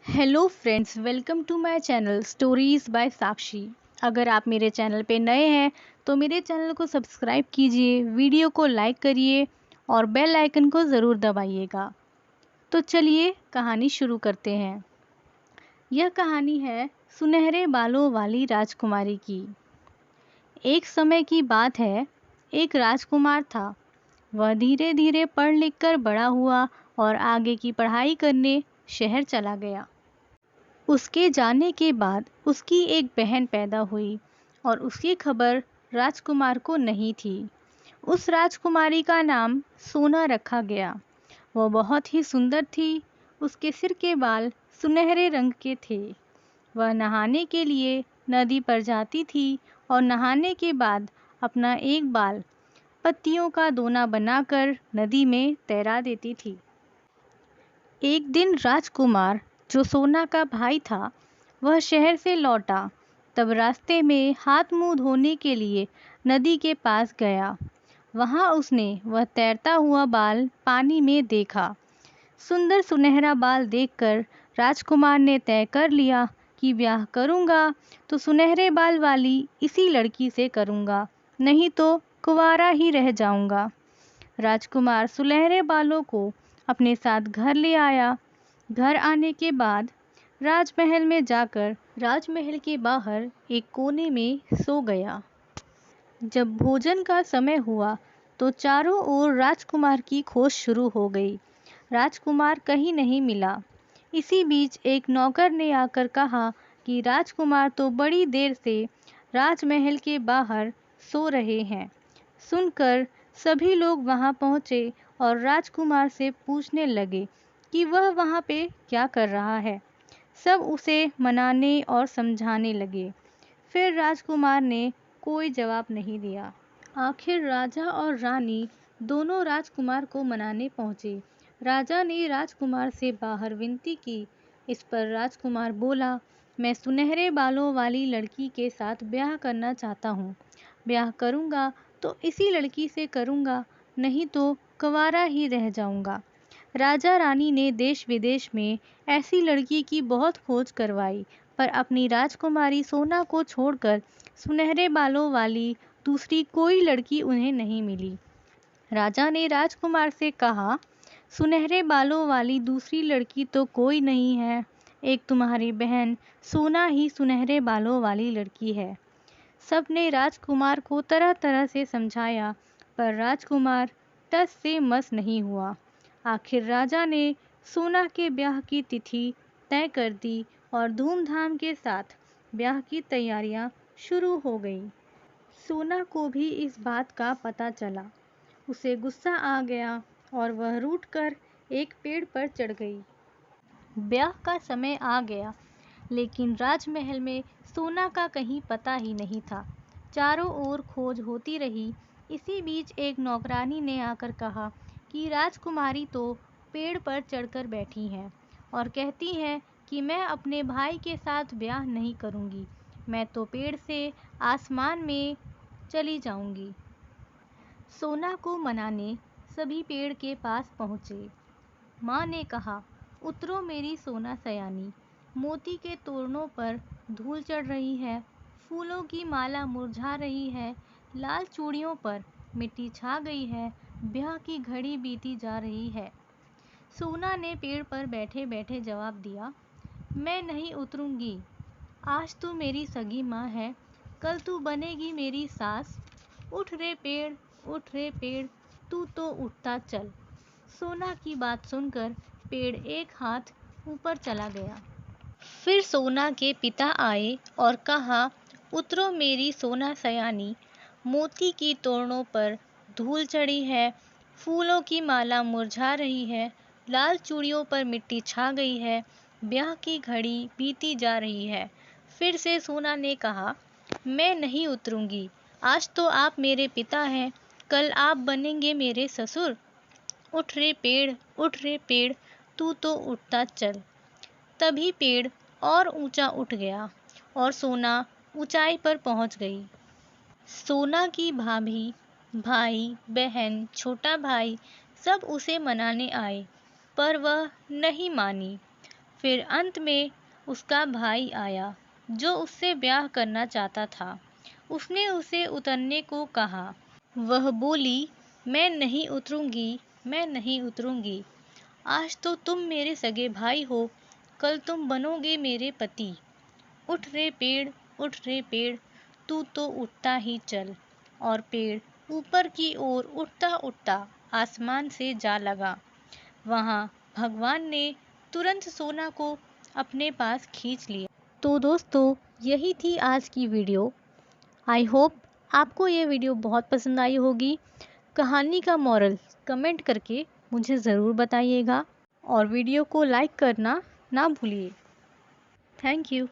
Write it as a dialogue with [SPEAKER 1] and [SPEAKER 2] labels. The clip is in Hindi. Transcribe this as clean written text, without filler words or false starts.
[SPEAKER 1] Hello friends, welcome to my channel stories by Sakshi. अगर आप मेरे चैनल पे नए हैं तो मेरे चैनल को सब्सक्राइब कीजिए, वीडियो को लाइक करिए और बेल आइकन को ज़रूर दबाइएगा। तो चलिए कहानी शुरू करते हैं। यह कहानी है सुनहरे बालों वाली राजकुमारी की। एक समय की बात है, एक राजकुमार था। वह धीरे धीरे पढ़ लिख कर बड़ा हुआ और आगे की पढ़ाई करने शहर चला गया। उसके जाने के बाद उसकी एक बहन पैदा हुई और उसकी खबर राजकुमार को नहीं थी। उस राजकुमारी का नाम सोना रखा गया। वह बहुत ही सुंदर थी। उसके सिर के बाल सुनहरे रंग के थे। वह नहाने के लिए नदी पर जाती थी और नहाने के बाद अपना एक बाल पत्तियों का दोना बनाकर नदी में तैरा देती थी। एक दिन राजकुमार, जो सोना का भाई था, वह शहर से लौटा। तब रास्ते में हाथ मुंह धोने के लिए नदी के पास गया। वहां उसने वह तैरता हुआ बाल पानी में देखा। सुंदर सुनहरा बाल देखकर राजकुमार ने तय कर लिया कि ब्याह करूंगा तो सुनहरे बाल वाली इसी लड़की से करूंगा, नहीं तो कुंवारा ही रह जाऊंगा। राजकुमार सुनहरे बालों को अपने साथ घर ले आया। घर आने के बाद राजमहल में जाकर राजमहल के बाहर एक कोने में सो गया। जब भोजन का समय हुआ तो चारों ओर राजकुमार की खोज शुरू हो गई। राजकुमार कहीं नहीं मिला। इसी बीच एक नौकर ने आकर कहा कि राजकुमार तो बड़ी देर से राजमहल के बाहर सो रहे हैं। सुनकर सभी लोग वहां पहुंचे और राजकुमार से पूछने लगे कि वह वहां पे क्या कर रहा है। सब उसे मनाने और समझाने लगे। फिर राजकुमार ने कोई जवाब नहीं दिया। आखिर राजा और रानी दोनों राजकुमार को मनाने पहुंचे। राजा ने राजकुमार से बाहर विनती की। इस पर राजकुमार बोला, मैं सुनहरे बालों वाली लड़की के साथ ब्याह करना चाहता हूँ। ब्याह करूँगा तो इसी लड़की से करूँगा, नहीं तो कुंवारा ही रह जाऊँगा। राजा रानी ने देश विदेश में ऐसी लड़की की बहुत खोज करवाई, पर अपनी राजकुमारी सोना को छोड़कर सुनहरे बालों वाली दूसरी कोई लड़की उन्हें नहीं मिली। राजा ने राजकुमार से कहा, सुनहरे बालों वाली दूसरी लड़की तो कोई नहीं है, एक तुम्हारी बहन सोना ही सुनहरे बालों वाली लड़की है। सबने राजकुमार को तरह तरह से समझाया, पर राजकुमार टस से मस नहीं हुआ। आखिर राजा ने सोना के ब्याह की तिथि तय कर दी और धूमधाम के साथ ब्याह की तैयारियां शुरू हो गई। सोना को भी इस बात का पता चला। उसे गुस्सा आ गया और वह रूठकर एक पेड़ पर चढ़ गई। ब्याह का समय आ गया, लेकिन राजमहल में सोना का कहीं पता ही नहीं था। चारों ओर खोज होती रही। इसी बीच एक नौकरानी ने आकर कहा कि राजकुमारी तो पेड़ पर चढ़कर बैठी हैं और कहती हैं कि मैं अपने भाई के साथ ब्याह नहीं करूंगी, मैं तो पेड़ से आसमान में चली जाऊंगी। सोना को मनाने सभी पेड़ के पास पहुंचे। माँ ने कहा, उतरो मेरी सोना सयानी, मोती के तोरणों पर धूल चढ़ रही है, फूलों की माला मुरझा रही है, लाल चूड़ियों पर मिट्टी छा गई है, ब्याह की घड़ी बीती जा रही है। सोना ने पेड़ पर बैठे बैठे जवाब दिया, मैं नहीं उतरूंगी। आज तू मेरी सगी माँ है, कल तू बनेगी मेरी सास। उठ रे पेड़, उठ रे पेड़, तू तो उठता चल। सोना की बात सुनकर पेड़ एक हाथ ऊपर चला गया। फिर सोना के पिता आए और कहा, उतरो मेरी सोना सयानी, मोती की तोरणों पर धूल चढ़ी है, फूलों की माला मुरझा रही है, लाल चूड़ियों पर मिट्टी छा गई है, ब्याह की घड़ी बीती जा रही है। फिर से सोना ने कहा, मैं नहीं उतरूंगी। आज तो आप मेरे पिता हैं, कल आप बनेंगे मेरे ससुर। उठ रे पेड़, उठ रे पेड़, तू तो उठता चल। तभी पेड़ और ऊंचा उठ गया और सोना ऊंचाई पर पहुंच गई। सोना की भाभी, भाई, बहन, छोटा भाई सब उसे मनाने आए, पर वह नहीं मानी। फिर अंत में उसका भाई आया जो उससे ब्याह करना चाहता था। उसने उसे उतरने को कहा। वह बोली, मैं नहीं उतरूंगी, मैं नहीं उतरूंगी। आज तो तुम मेरे सगे भाई हो, कल तुम बनोगे मेरे पति। उठ रे पेड़, उठ रे पेड़, तू तो उठता ही चल। और पेड़ ऊपर की ओर उठता उठता आसमान से जा लगा। वहाँ भगवान ने तुरंत सोना को अपने पास खींच लिया। तो दोस्तों, यही थी आज की वीडियो। आई होप आपको ये वीडियो बहुत पसंद आई होगी। कहानी का मॉरल कमेंट करके मुझे ज़रूर बताइएगा और वीडियो को लाइक करना ना भूलिए। Thank you.